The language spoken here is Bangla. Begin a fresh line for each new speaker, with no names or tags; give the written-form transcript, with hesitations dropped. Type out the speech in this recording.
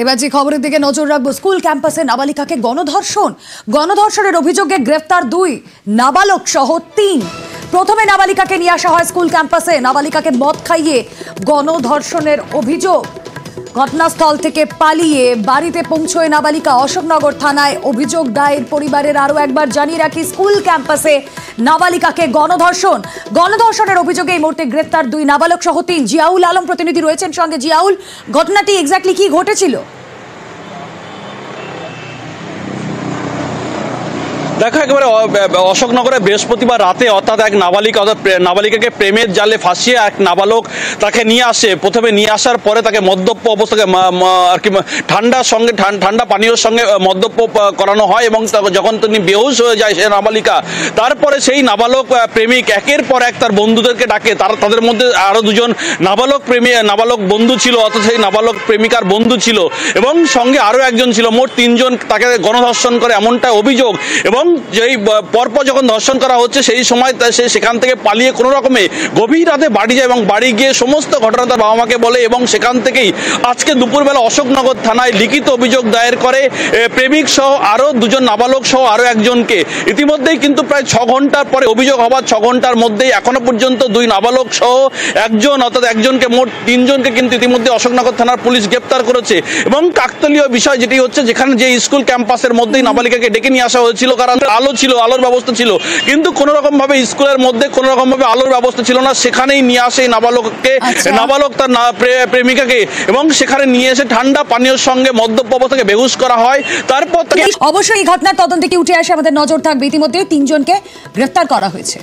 এবার যে খবরের দিকে নজর রাখবো, স্কুল ক্যাম্পাসে নাবালিকাকে গণধর্ষণের অভিযোগে গ্রেফতার 2 নাবালক সহ 3। প্রথমে নাবালিকাকে নিয়ে আসা হয় স্কুল ক্যাম্পাসে, নাবালিকাকে মদ খাইয়ে গণধর্ষণের অভিযোগ। ঘটনাস্থল থেকে পালিয়ে বাড়িতে পৌঁছয় নাবালিকা। অশোকনগর থানায় অভিযোগ দায়ের পরিবারের। আরো একবার জানিয়ে রাখি, স্কুল ক্যাম্পাসে নাবালিকাকে গণধর্ষণের অভিযোগে এই মুহূর্তে গ্রেফতার 2 নাবালক সহ 3। জিয়াউল আলম প্রতিনিধি রয়েছেন সঙ্গে। জিয়াউল, ঘটনাটি এক্স্যাক্টলি কি ঘটেছিল?
দেখো, একেবারে অশোকনগরে বৃহস্পতিবার রাতে অর্থাৎ এক নাবালিকাকে প্রেমের জালে ফাঁসিয়ে এক নাবালক তাকে নিয়ে আসে। প্রথমে নিয়ে আসার পরে তাকে মদ্যপ অবস্থাকে আর কি ঠান্ডা পানীয়র সঙ্গে মদ্যপ করানো হয় এবং যখন তিনি বেহুশ হয়ে যায় সে নাবালিকা, তারপরে সেই নাবালক প্রেমিক একের পর এক তার বন্ধুদেরকে ডাকে। তাদের মধ্যে আরও 2জন নাবালক বন্ধু ছিল, অর্থাৎ সেই নাবালক প্রেমিকার বন্ধু ছিল এবং সঙ্গে আরও একজন ছিল। মোট 3 জন তাকে গণধর্ষণ করে এমনটা অভিযোগ। এবং যেই পরপর যখন ধর্ষণ করা হচ্ছে সেই সময় সে সেখান থেকে পালিয়ে কোনো রকমে গভীর রাতে বাড়ি যায় এবং বাড়ি গিয়ে সমস্ত ঘটনা তার বাবা মাকে বলে এবং সেখান থেকেই আজকে দুপুরবেলা অশোকনগর থানায় লিখিত অভিযোগ দায়ের করে প্রেমিক সহ আরও 2জন নাবালক সহ আরও একজনকে। ইতিমধ্যেই কিন্তু প্রায় 6 ঘন্টার পরে অভিযোগ হবার 6 ঘন্টার মধ্যেই এখনো পর্যন্ত 2 নাবালক সহ একজন অর্থাৎ একজনকে মোট 3 জনকে কিন্তু ইতিমধ্যে অশোকনগর থানার পুলিশ গ্রেপ্তার করেছে। এবং কাকতালীয় বিষয় যেটি হচ্ছে, যেখানে যে স্কুল ক্যাম্পাসের মধ্যেই নাবালিকাকে ডেকে নিয়ে আসা হয়েছিল, কারণ আলো ছিল, আলোর ব্যবস্থা ছিল, কিন্তু কোন রকম ভাবে স্কুলের মধ্যে কোন রকম ভাবে আলোর ব্যবস্থা ছিল না। সেখানেই নিয়ে আসে নাবালক তার প্রেমিকাকে এবং সেখানে নিয়ে এসে ঠান্ডা পানীয়র সঙ্গে মদ্যপ অবস্থাকে বেহুশ করা হয়। তারপর
অবশ্যই এই ঘটনার তদন্তে কি উঠে আসে আমাদের নজর থাকবে। ইতিমধ্যে 3 জনকে গ্রেফতার করা হয়েছে।